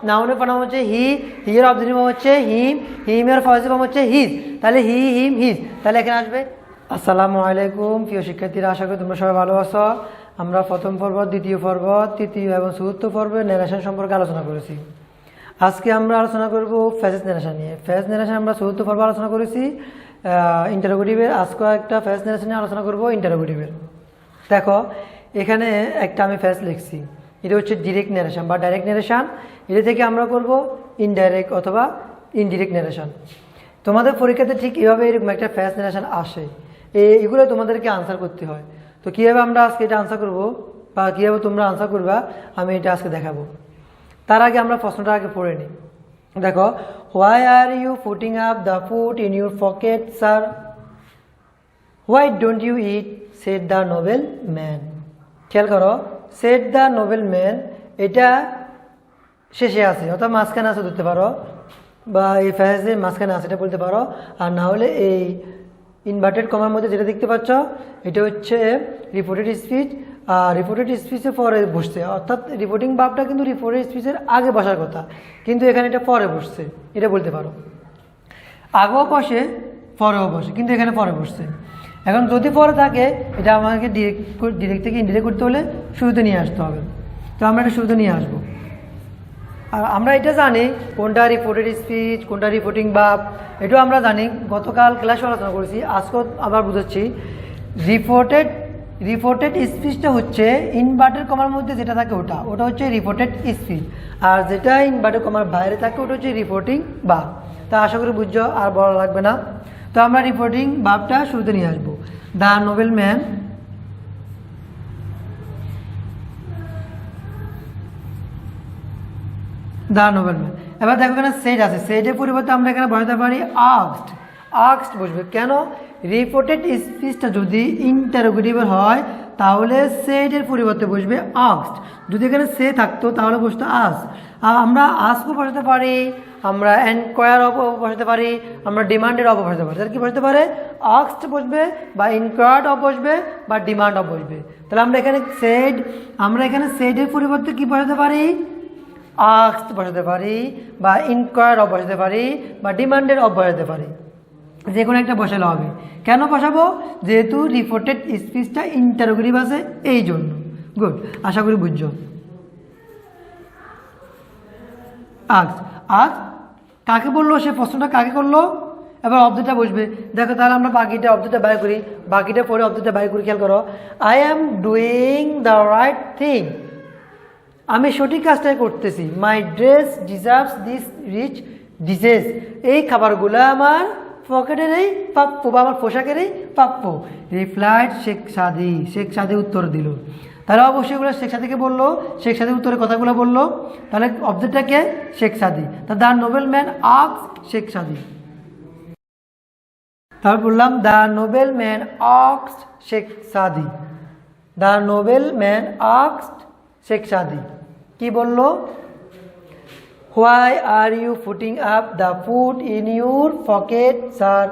নাউনের ফর্ম হচ্ছে হি, এর অবজেক্টিভ ফর্ম হচ্ছে হিম, হিমের পজিটিভ ফর্ম হচ্ছে হিজ, তাহলে হি, হিম, হিজ, তাহলে এখানে আসবে। আসসালামু আলাইকুম প্রিয় শিক্ষার্থীরা, আশা করি তোমরা সবাই ভালো আছো। আমরা প্রথম পর্ব, দ্বিতীয় পর্ব, তৃতীয় এবং চতুর্থ পর্বে ন্যারেশন সম্পর্কে আলোচনা করেছি। আজকে আমরা আলোচনা করব ফ্রেজ ন্যারেশন নিয়ে। ফ্রেজ ন্যারেশন আমরা চতুর্থ পর্ব আলোচনা করেছি ইন্টারোগেটিভের, আজকে একটা ফ্রেজ ন্যারেশন নিয়ে আলোচনা করব ইন্টারোগেটিভের। দেখো এখানে একটা আমি ফ্রেজ লিখছি, এটা হচ্ছে ডিরেক্ট ন্যারেশন বা ডাইরেক্ট ন্যারেশন। এটা থেকে আমরা করব ইনডাইরেক্ট অথবা ইনডিরেক্ট ন্যারেশন। তোমাদের পরীক্ষাতে ঠিক এভাবে এরকম একটা ফ্রেজ ন্যারেশন আসে, এগুলো তোমাদেরকে আনসার করতে হয়। তো কীভাবে আমরা আজকে এটা আনসার করবো বা কীভাবে তোমরা আনসার করবা আমি এটা আজকে দেখাবো। তার আগে আমরা প্রশ্নটা আগে পড়ে নিই। দেখো, why are you putting up the food in your pocket sir? Why don't you eat said the noble man. খেয়াল করো, সেড দ্য নোবেল ম্যান এটা শেষে আছে, অর্থাৎ মাঝখানে আছে ধরতে পারো, বা এই ফ্রেজের মাঝখানে আছে এটা বলতে পারো। আর না হলে এই ইনভার্টেড কমার মধ্যে যেটা দেখতে পাচ্ছ এটা হচ্ছে রিপোর্টেড স্পিচ। আর রিপোর্টেড স্পিচের পরে বসছে, অর্থাৎ রিপোর্টিং ভাবটা কিন্তু রিপোর্টেড স্পিচের আগে বসার কথা, কিন্তু এখানে এটা পরে বসছে, এটা বলতে পারো। আগেও বসে পরেও বসে, কিন্তু এখানে পরে বসছে। এখন যদি পরে থাকে এটা আমাকে ডিরেক্ট থেকে ইনডিরেক্ট করতে হলে শুরুতে নিয়ে আসতে হবে। তো আমরা এটা শুরুতে নিয়ে আসবো। আর আমরা এটা জানি কোনটা রিপোর্টেড স্পিচ, কোনটা রিপোর্টিং ভাব, এটাও আমরা জানি, গতকাল ক্লাসে আলোচনা করেছি, আজকেও আবার বুঝাচ্ছি। রিপোর্টেড স্পিচটা হচ্ছে ইনভার্টেড কমার মধ্যে যেটা থাকে ওটা হচ্ছে রিপোর্টেড স্পিচ, আর যেটা ইনভার্টেড কমার বাইরে থাকে ওটা হচ্ছে রিপোর্টিং ভাব। তা আশা করি বুঝছো, আর বলা লাগবে না। তো আমরা রিপোর্টিং ভাবটা শুরুতে নিয়ে আসবো। The noble man the noble man. এবার দেখো এখানে সেড আছে, সেডের পরিবর্তে আমরা এখানে বসাতে পারি আস্কড। আস্কড বসবে কেন? রিপোর্টেড স্পিচটা যদি ইন্টারোগেটিভ হয় তাহলে সেডের পরিবর্তে বসবে আস্কড। যদি এখানে সে থাকতো তাহলে বসতো আস্ক। আর আমরা আস্কও বসাতে পারি, আমরা এনকোয়ার অফ বসাতে পারি, আমরা ডিমান্ডের অফ বসাতে পারি। তাহলে কি বসতে পারে? আস্কড বসবে, বা ইনকোয়ার্ড অফ বসবে, বা ডিমান্ড অফ বসবে। তাহলে আমরা এখানে সেডের পরিবর্তে কি বসাতে পারি? আস্কড বসাতে পারি, বা ইনকোয়ার অফ বসাতে পারি, বা ডিমান্ডের অফ বসাতে পারি। যে কোনো একটা বসালে হবে। কেন বসাবো? যেহেতু রিপোর্টেড স্পিচটা ইন্টারোগেটিভ আছে এই জন্য। গুড, আশা করি বুঝছো। আস্কড কাকে বললো, সে প্রশ্নটা কাকে করলো? এবার অবজেক্টটা বসবে। দেখো তাহলে আমরা বাকিটা অবজেক্টটা বাইর করি, বাকিটা পরে অবজেক্টটা বাইর করি। খেয়াল করো, I am doing the right thing. আমি সঠিক কাজটাই করতেছি। My dress deserves this rich dishes. এই খাবারগুলো আমার পকেটেরই প্রাপ্য, বা আমার পোশাকেরই প্রাপ্য। রিপ্লাইড শেখ সাদি। শেখ সাদি উত্তর দিল। তাহলে অবশ্যই এগুলো শেখ সাদিকে বললো, শেখ সাদি উত্তরের কথাগুলো বললো। তাহলে অবজেক্টটাকে শেখ সাদি। তা the noble man asked Sheikh Saadi. তারপর বললাম the noble man asked Sheikh সাদি। The noble man asked Sheikh Saadi কি বললো? Why are you putting up the food in your pocket sir?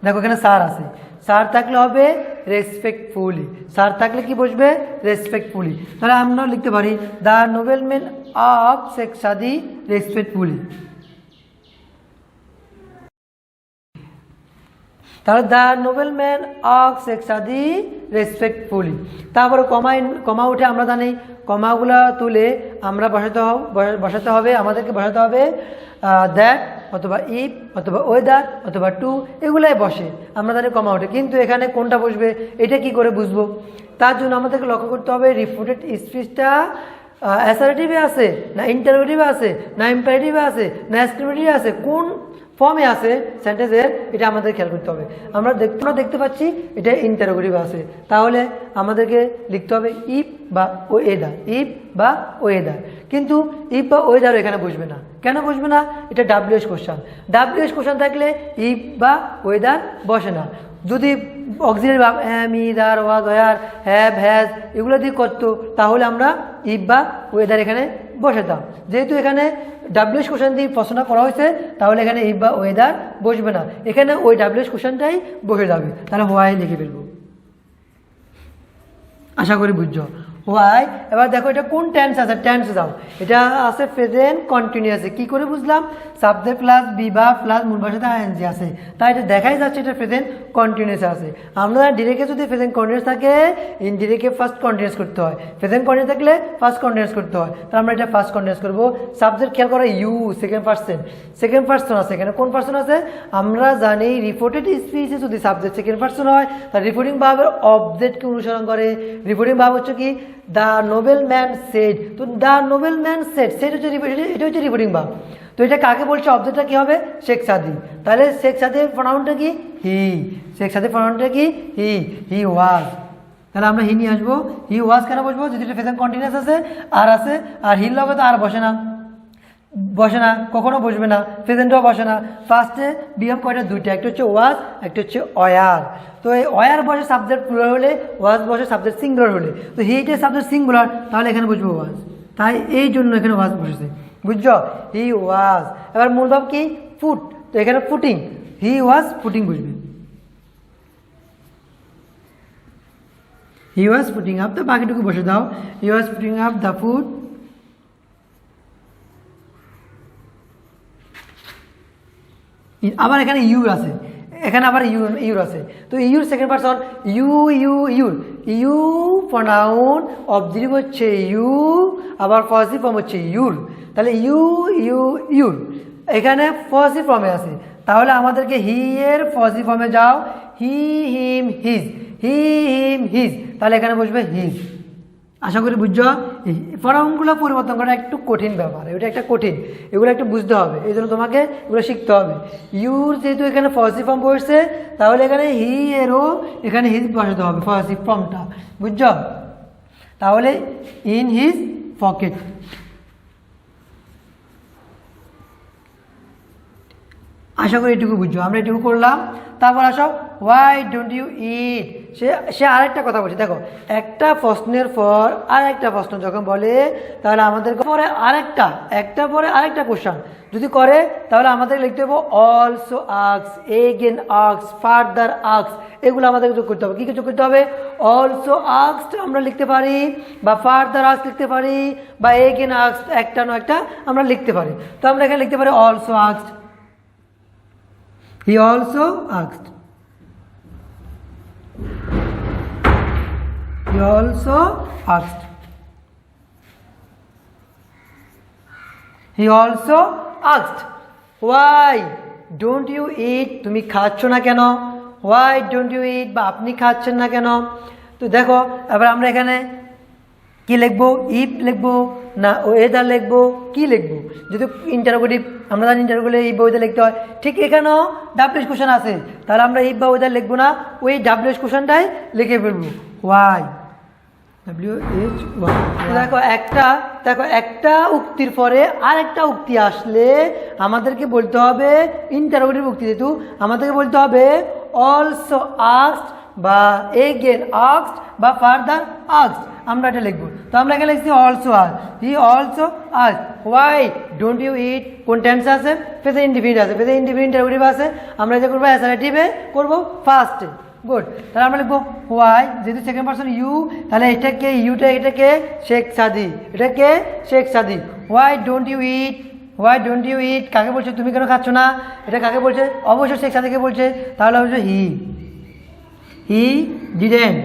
দেখো এখানে স্যার আছে, sir থাকলে হবে রেসপেক্টফুলি। স্যার থাকলে কি বসবে? রেসপেক্টফুলি। তাহলে আমরা লিখতে পারি the noble man asked Sheikh সাদি রেসপেক্টফুলি। তাহলে the noble man asked Sheikh সাদি রেসপেক্টফুলি। তারপরে কমা উঠে আমরা জানি কমাগুলো তুলে আমরা বসাতে হবে, আমাদেরকে বসাতে হবে দ্যাট অথবা ইফ অথবা ওয়েদার অথবা টু, এগুলাই বসে, আমরা জানি কমা উঠে। কিন্তু এখানে কোনটা বসবে এটা কি করে বুঝবো? তার জন্য আমাদেরকে লক্ষ্য করতে হবে রিপোর্টেড স্পিচটা অ্যাসার্টিভে আছে না ইন্টারোগেটিভে আছে না ইম্পারেটিভে আছে না এক্সক্লেমেটিভে আছে, কোন ফর্মে আছে সেন্টেন্সের, এটা আমাদের খেয়াল করতে হবে। আমরা দেখতে পাচ্ছি এটা ইন্টারোগেটিভ আছে, তাহলে আমাদেরকে লিখতে হবে ইফ বা ওয়েদার। ইফ বা ওয়েদার, কিন্তু ইফ বা ওয়েদার এখানে বসবে না। কেন বসবে না? এটা ডাব্লিউএস কোশ্চেন। ডাব্লিউএস কোশ্চেন থাকলে ইফ বা ওয়েদার বসে না। যদি auxiliary verb am, is, are, was, were, have, has এগুলো দিয়ে করতো তাহলে আমরা ইফ বা ওয়েদার এখানে বসাতাম। যেহেতু এখানে ডাব্লিউএস কোশ্চেন দিয়ে প্রশ্ন করা হয়েছে তাহলে এখানে ইফ বা ওয়েদার বসবে না, এখানে ওই ডাব্লিউএস কোশ্চেনটাই বসে যাবে। তাহলে হোয়াই লিখে ফেলবো। আশা করি বুঝছো। ওয়াই। এবার দেখো এটা কোন টেন্স আছে, টেন্স দাও। এটা আছে প্রেজেন্ট কন্টিনিউয়াসে। কি করে বুঝলাম? সাবজেক্ট প্লাস বিভাগ প্লাস মূল ভাষাতে আইএনজি আছে, তাই এটা দেখাই যাচ্ছে এটা প্রেজেন্ট কন্টিনিউয়াস আছে। আমরা ডিরেক্টে যদি প্রেজেন্ট কন্টিনিউয়াস থাকে ইনডিরেক্টে ফার্স্ট কন্টিনিউয়াস করতে হয়, প্রেজেন্ট কন্টিনিউয়াস থাকলে ফার্স্ট কন্টিনিউয়াস করতে হয়। তাহলে আমরা এটা ফার্স্ট কন্টিনিউয়াস করবো। সাবজেক্ট খেয়াল করো you, second person, second person আছে এখানে। কোন পার্সন আছে? আমরা জানি রিপোর্টেড স্পিচে যদি সাবজেক্ট সেকেন্ড পার্সন হয় তার রিপোর্টিং ভার্বের অবজেক্টকে অনুসরণ করে। রিপোর্টিং ভার্ব হচ্ছে কি দ্য নোবেল ম্যান সেড, তো দ্য নোবেল ম্যান সেড সেটা হচ্ছে এটা হচ্ছে রিপোর্টিং ভার্ব। তো এটা কাকে বলছে? অবজেক্টটা কি হবে? শেখ সাদি। তাহলে শেখ সাদির প্রনাউনটা কি? হি। শেখ সাদির প্রনাউনটা কি? হি ওয়াজ। তাহলে আমরা হি নিয়ে আসবো। হি ওয়াজ কেন বসবো? যদি এটা প্রেজেন্ট কন্টিনিউয়াস আছে আর হির লগে তো আর বসে না, কখনো বসবে না, প্রেজেন্টও বসে না। ফার্স্টে বিহেভ কয়টা? দুইটা, একটা হচ্ছে ওয়াজ, একটা হচ্ছে অয়ার। তো এই অয়ার বসে সাবজেক্ট প্লুরাল হলে, ওয়াজ বসে সাবজেক্ট সিঙ্গুলার হলে, তো হিটা সাবজেক্ট সিঙ্গুলার, তাহলে এখানে বসবো ওয়াজ। তাই এই জন্য এখানে ওয়াজ বসেছে, বুঝছো? হি ওয়াজ। এবার মূল ভাব কি? ফুট, তো এখানে ফুটিং, হি ওয়াজ ফুটিং বসবে। হি ওয়াজ ফুটিং আপ, তো বাকিটুকু বসে দাও। He was putting up the food. আবার এখানে ইউর আছে, এখানে আবার ইউর আছে। তো your second person you pronoun, objective হচ্ছে ইউ, আবার পজিটিভ ফর্ম হচ্ছে ইউর। তাহলে ইউর এখানে পজিটিভ ফর্মে আছে, তাহলে আমাদেরকে হি এর পজিটিভ ফর্মে যাও। হি হিম হিজ, তাহলে এখানে বসবে হিজ। আশা করি বুঝছো। ফর্মগুলো পরিবর্তন করা একটু কঠিন ব্যাপার, এটা একটা কঠিন, এগুলো একটু বুঝতে হবে, এই জন্য তোমাকে এগুলো শিখতে হবে। ইউর যেহেতু এখানে পজিটিভ ফর্ম বসছে, তাহলে এখানে হি এরও এখানে হিজ বসাতে হবে, পজিটিভ ফর্মটা, বুঝছো? তাহলে ইন হিজ পকেট। আশা করি এটুকু বুঝছো, আমরা এটুকু করলাম। তারপর আসো, হোয়াই ডোন্ট ইউ ইট। সে আরেকটা কথা বলছে, দেখো একটা প্রশ্নের পর আরেকটা প্রশ্ন যখন বলে, তাহলে আমাদের পরে একটা পরে আরেকটা কোশ্চেন যদি করে, তাহলে আমাদের লিখতে হবে also ask, again ask, further ask, এগুলো আমাদের যোগ করতে হবে। কি যোগ করতে হবে? অলসো আস্কড আমরা লিখতে পারি, বা ফার্দার আস্ক লিখতে পারি, বা এগেন আস্ক, একটা না একটা আমরা লিখতে পারি। তো আমরা এখানে লিখতে পারি also asked, he also asked, he also asked, he also asked, why don't you eat, তুমি খাচ্ছ না কেন? why don't you eat, বা আপনি খাচ্ছেন না কেন? তো দেখো এবার আমরা এখানে কি লিখবো? ইফ লিখবো না ওয়েদার লিখবো, কি লিখবো? যদি ইন্টারোগেটিভ, আমরা জানি ইন্টারোগেটিভ ইফ বা ওয়েদার লিখতে হয়, ঠিক এখানেও ডাব্লিউএস কোশ্চেন আছে, তাহলে আমরা ইফ বা ওয়েদার লিখবো না, ওই ডাব্লিউএস কোশ্চেনটাই লিখে ফেলবো, ওয়াই, দেখো একটা উক্তির পরে আরেকটা উক্তি আসলে আমাদেরকে বলতে হবে, ইন্টারোগেটিভ উক্তি যেহেতু, আমাদেরকে বলতে হবে অলসো আস্কড, বা এগেন আস্কড, বা ফার্দার আস্কড, আমরা এটা লিখবো। তো আমরা এখানে লিখছি also asked, he also asked, why don't you eat, কোন টেন্স আছে? প্রেজেন্ট ইনডিফিনিট আছে, প্রেজেন্ট ইনডিফিনিট ইন্টারোগেটিভ আছে, আমরা এটা করবো অ্যাসারেটিভে করবো ফার্স্টে, গুড। তাহলে আমরা লিখবো হোয়াই, যেহেতু সেকেন্ড পারসন ইউ, তাহলে এটাকে এটাকে শেখ সাদি, এটাকে Sheikh Saadi. Why don't you eat, why don't you eat কাকে বলছে? তুমি কেন খাচ্ছ না, এটা কাকে বলছে? অবশ্যই শেখ সাদিকে বলছে, তাহলে বলছে হি ডিডেন্ট,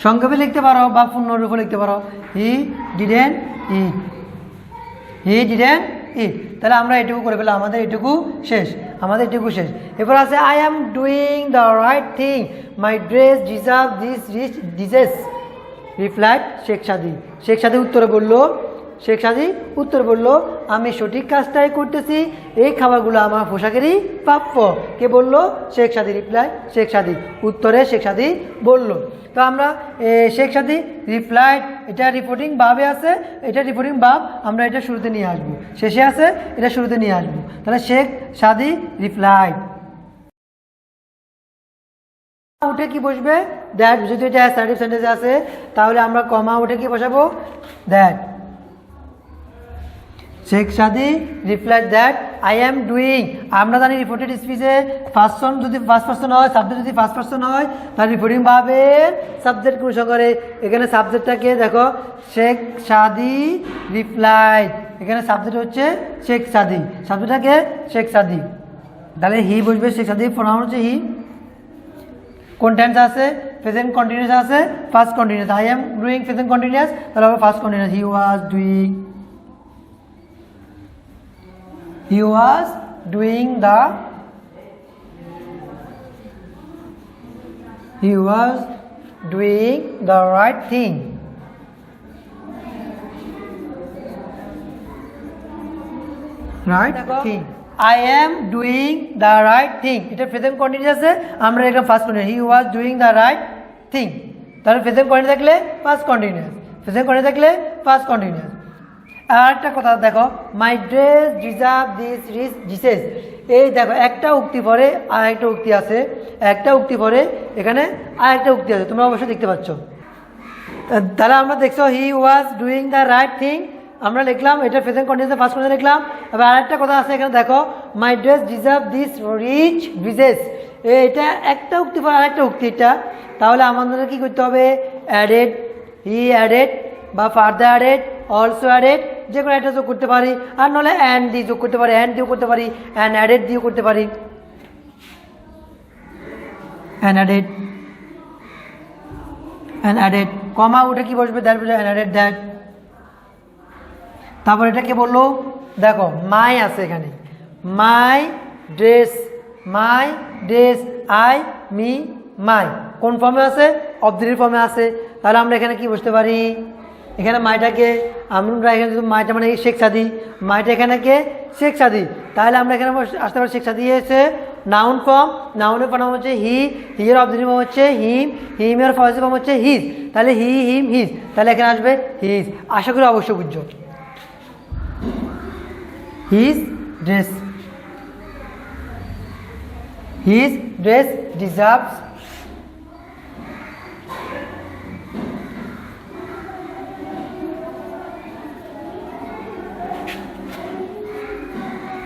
সংক্ষেপে লিখতে পারো বা পূর্ণরূপে লিখতে পারো, he didn't it, he didn't ইট। তাহলে আমরা এটুকু করে ফেলাম, আমাদের এটুকু শেষ। এরপর আছে I am doing the right thing, my dress deserve this rich dishes, replied Sheikh Saadi উত্তরে বললো আমি সঠিক কাজটাই করতেছি, এই খাবারগুলো আমার পোশাকেরই প্রাপ্য। কে বললো? শেখ সাদি, রিপ্লাই শেখ সাদি, উত্তরে শেখ সাদি বললো। তো আমরা শেখ সাদি রিপ্লাইড, এটা রিপোর্টিং ভাবে আছে, এটা রিপোর্টিং ভাব, আমরা এটা শুরুতে নিয়ে আসবো, শেষে আছে এটা শুরুতে নিয়ে আসবো। তাহলে শেখ সাদি রিপ্লাইড, উঠে কি বসবে? দ্যাট, যদি এটা অ্যাসার্টিভ সেন্টেন্সে আছে তাহলে আমরা কমা উঠে কি বসাবো? দ্যাট। শেখ সাদি replied that I am doing. আমরা জানি রিপোর্টেড স্পিচে পার্সন যদি ফার্স্ট পার্সন হয়, সাবজেক্ট যদি ফার্স্ট পার্সন হয়, তাহলে রিপোর্টিং ভার্বের সাবজেক্ট অনুসরণ করে। এখানে সাবজেক্টটাকে দেখো শেখ সাদি রিপ্লাইড, এখানে সাবজেক্ট হচ্ছে শেখ সাদি, সাবজেক্টটাকে শেখ সাদি, তাহলে হি বসবে, শেখ সাদি প্রোনাউন হচ্ছে হি। কোন টেন্স আছে? প্রেজেন্ট কন্টিনিউয়াস আছে, first continuous. I am doing present continuous, তাহলে হবে first continuous. He was doing, he was doing the right thing, right thing। I am doing the right thing, এটা প্রেজেন্ট কন্টিনিউয়াস আছে, আমরা এটা first continuous. he was doing the right thing, তাহলে present continuous থাকলে first continuous, present continuous থাকলে first continuous. আর একটা কথা দেখো, my dress deserve this rich dishes, এই দেখো একটা উক্তি পরে আর একটা উক্তি আছে, একটা উক্তি পরে এখানে আর একটা উক্তি আছে, তোমরা অবশ্যই দেখতে পাচ্ছ। তাহলে আমরা দেখছো he was doing the right thing, আমরা লিখলাম, এটা প্রেজেন্ট কন্টিনিউয়াসে ফার্স্ট কন্টিনিউয়াস লিখলাম। এবার আরেকটা কথা আছে এখানে দেখো, my dress deserve this rich dishes, এটা একটা উক্তি পরে আরেকটা উক্তি, এটা তাহলে আমাদের কি করতে হবে? অ্যাডেড, হি অ্যাডেড বা ফার্দার অ্যাডেড, অলসো অ্যাডেড, যে কোনো একটা যোগ করতে পারি, আর নাহলে অ্যান্ড দিয়ে যোগ করতে পারি, অ্যান্ড দিয়েও করতে পারি, অ্যান্ড অ্যাডেড দিয়েও করতে পারি, অ্যান্ড অ্যাডেড, অ্যান্ড অ্যাডেড, কমা উঠে কি বসবে? দ্যাট বসবে, অ্যান্ড অ্যাডেড দ্যাট। তারপর এটা কে বললো? দেখো মাই আছে এখানে, my dress, my dress, I me my, কোন ফর্মে আছে? অবজেক্টিভ ফর্মে আছে। তাহলে আমরা এখানে কি বসতে পারি? এখানে মাইটাকে আমরা এখানে মাইটা মানে শেখ সাদি, মাইটা এখানে কে? শেখ সাদি, তাহলে আমরা এখানে আসতে পারি শেখ সাদি এসে নাউন ফর্ম, নাউনের ফর্ম হচ্ছে হি, হিয়ের অবজেক্টিভ ফর্ম হচ্ছে হিম, হিমের পজিটিভ ফর্ম হচ্ছে হিজ, তাহলে হি হিম হিজ, তাহলে এখানে আসবে হিজ। আশা করি অবশ্যই বুঝছো। His dress, his dress deserves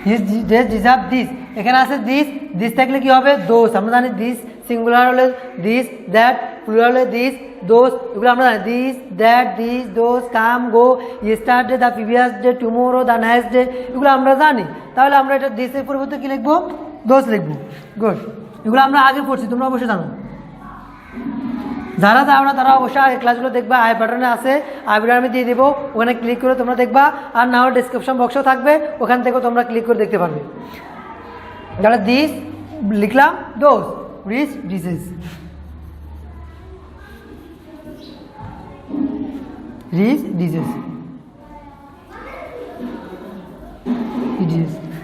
his dress deserve this, এখানে আছে দিস, দিস থাকলে কি হবে? দোষ। আমরা জানি দিস সিঙ্গুলার হলে দিস, দ্যাট প্লুরাল হলে দিস, দোষ, এগুলো আমরা জানি। This, that, these, those, come, go, yesterday, the previous day, tomorrow, the next day, এগুলো আমরা জানি। তাহলে আমরা এটা দিসের পরিবর্তে কি লিখবো? দোষ লিখবো। গুড, এগুলো আমরা আগে পড়ছি, তোমরা অবশ্যই জানো। যারা যাও না তারা অবশ্যই এই ক্লাসগুলো দেখবা, আই বাটনে আছে, আই বাটন আমি দিয়ে দেবো, ওখানে ক্লিক করে তোমরা দেখবা, আর না হলে ডিসক্রিপশন বক্সও থাকবে, ওখান থেকেও তোমরা ক্লিক করে দেখতে পারবে। যারা দিস লিখলাম, those, rich dishes, rich dishes,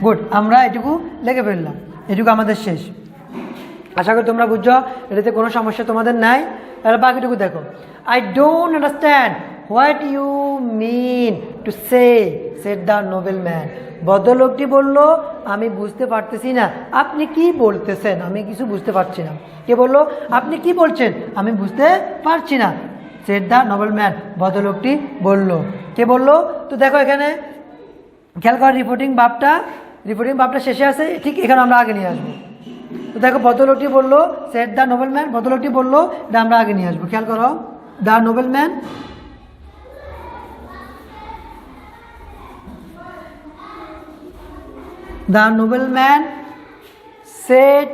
good, আমরা এটুকু লিখে ফেললাম, এটুকু আমাদের শেষ। আশা করি তোমরা বুঝছো, এটাতে কোনো সমস্যা তোমাদের নাই। তাহলে বাকিটুকু দেখো, I don't understand what you mean to say, said the noble man. ভদ্রলোকটি বলল, আমি বুঝতে পারতেছি না আপনি কি বলতেছেন, আমি কিছু বুঝতে পারছি না। কে বললো? আপনি কি বলছেন, আমি বুঝতে পারছি না। সেড দ্য নোবেল ম্যান, ভদ্রলোকটি বলল। কে বললো? তো দেখো এখানে খেয়াল করো, রিপোর্টিং ভাবটা শেষে আছে, ঠিক এখানে আমরা আগে নিয়ে আসবো। তো দেখো ভদ্রলোকটি বললো, সেড দ্য নোবেল ম্যান, ভদ্রলোকটি বললো, এটা আমরা আগে নিয়ে আসবো। খেয়াল করো, the noble man, the noble man said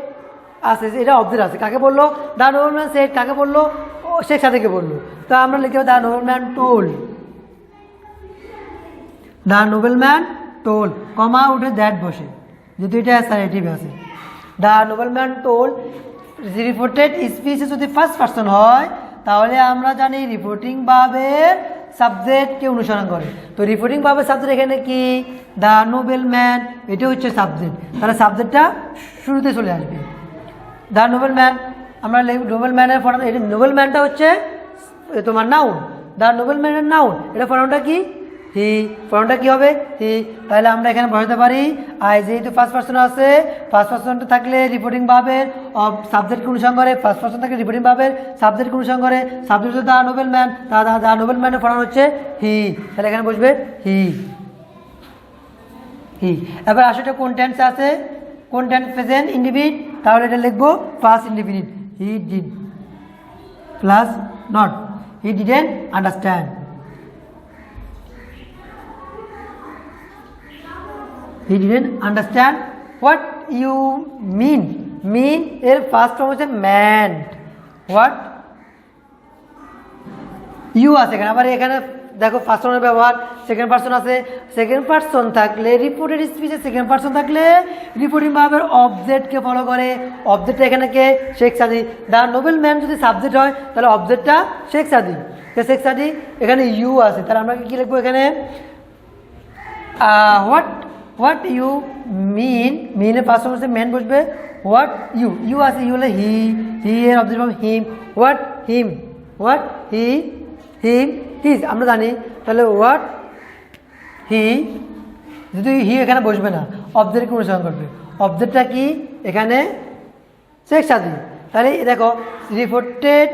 আছে, এটা অবজেক্ট আছে, কাকে বললো? দ্য নোবেল ম্যান সেড, কাকে বললো? ও শেখ সাদিকে বললো। তো আমরা লিখে the noble man told, the noble man told, comma উঠে দ্যাট বসে, যেহেতু এটা অ্যাসারেটিভ আছে। The noble man told, reported স্পিচে যদি ফার্স্ট পার্সন হয় তাহলে আমরা জানি রিপোর্টিং ভার্বের সাবজেক্টকে অনুসরণ করে। তো রিপোর্টিং ভার্বের সাবজেক্ট এখানে কি? দ্য নোবেল ম্যান, এটা হচ্ছে সাবজেক্ট, তাহলে সাবজেক্টটা শুরুতে চলে আসবে। দ্য নোবেল ম্যান, আমরা নোবেল ম্যানের ফর্ম, এটা নোবেল ম্যানটা হচ্ছে তোমার নাউন, দ্য নোবেল ম্যানের নাউন, এটা ফর্মটা কি? হি, ফর্মটা কি হবে? হি। তাহলে আমরা এখানে বসাতে পারি আই, যেহেতু ফার্স্ট পার্সন আছে, ফার্স্ট পার্সনটা থাকলে রিপোর্টিং ভার্বের সাবজেক্টকে অনুসরণ করে, ফার্স্ট পার্সন থাকলে রিপোর্টিং ভার্বের সাবজেক্টকে অনুসরণ করে, সাবজেক্ট হচ্ছে the noble man, the Nobel ম্যানের ফর্ম হচ্ছে হি, তাহলে এখানে বসবে হি। হি। এবার আসলে এটা কোন টেন্সে আছে, কোন টেন্স প্রেজেন্ট ইনডিফিনিট, তাহলে এটা লিখবো first indefinite, he did plus not, he didn't understand, he didn't understand what you mean, mean এর ফার্স্ট ফর্ম হচ্ছে ম্যান, হোয়াট ইউ আছে এখানে, আবার এখানে দেখো ফার্স্ট পারসনের ব্যবহার, সেকেন্ড পারসন আছে, সেকেন্ড পারসন থাকলে রিপোর্টেড স্পিচে সেকেন্ড পারসন থাকলে রিপোর্টিং ভার্বের অবজেক্টকে ফলো করে, অবজেক্টটা এখানে কে, শেখ সাদি। দ্য নোবেল ম্যান যদি সাবজেক্ট হয় তাহলে অবজেক্টটা শেখ সাদি, শেখ সাদি এখানে ইউ আছে, তাহলে আমরা কি লিখবো এখানে হোয়াট ইউ মিন, মিনের পার্সন হচ্ছে ম্যান বসবে, হোয়াট ইউ, ইউ আছে, ইউ হলে হি, হি এর অবজেক্ট হবে him, what him, what he him his আমরা জানি, তাহলে হোয়াট হি, যদি হি এখানে বসবে না, অবজেক্টকে অনুসরণ করবে, অবজেক্টটা কি এখানে শেখ সাদি। তাহলে দেখো রিপোর্টেড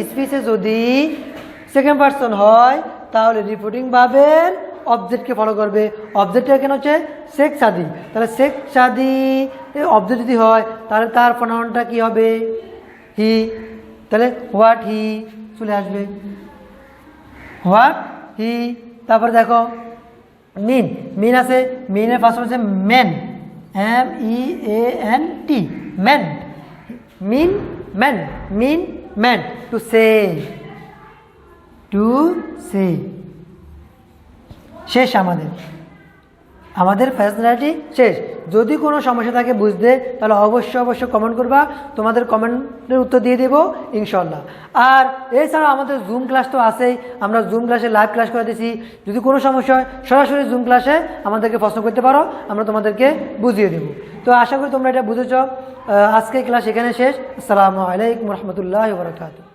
স্পিচে যদি সেকেন্ড পারসন হয় তাহলে রিপোর্টিং ভার্বের অবজেক্টকে ফলো করবে, অবজেক্টটা এখানে হচ্ছে শেখ সাদি, তাহলে শেখ সাদি অবজেক্ট যদি হয় তাহলে তার প্রনাউনটা কি হবে হি, তাহলে হোয়াট হি চলে আসবে, হোয়াট হি। তারপরে দেখো মিন, মিন আছে, মিনের ফার্স্ট হচ্ছে men, MEANT, men, mean man, mean man, to say, to say. শেষ আমাদের ফ্যাসিলিটি শেষ। যদি কোনো সমস্যা থাকে বুঝতে তাহলে অবশ্যই কমেন্ট করবা, তোমাদের কমেন্টের উত্তর দিয়ে দেবো ইনশাল্লাহ। আর এছাড়া আমাদের জুম ক্লাস তো আছেই, আমরা জুম ক্লাসে লাইভ ক্লাস করে দিচ্ছি, যদি কোনো সমস্যা হয় সরাসরি জুম ক্লাসে আমাদেরকে প্রশ্ন করতে পারো, আমরা তোমাদেরকে বুঝিয়ে দেব। তো আশা করি তোমরা এটা বুঝেছ। আজকে ক্লাস এখানে শেষ। আসসালামু আলাইকুম রহমতুল্লাহ ওয়া বারাকাতুহু।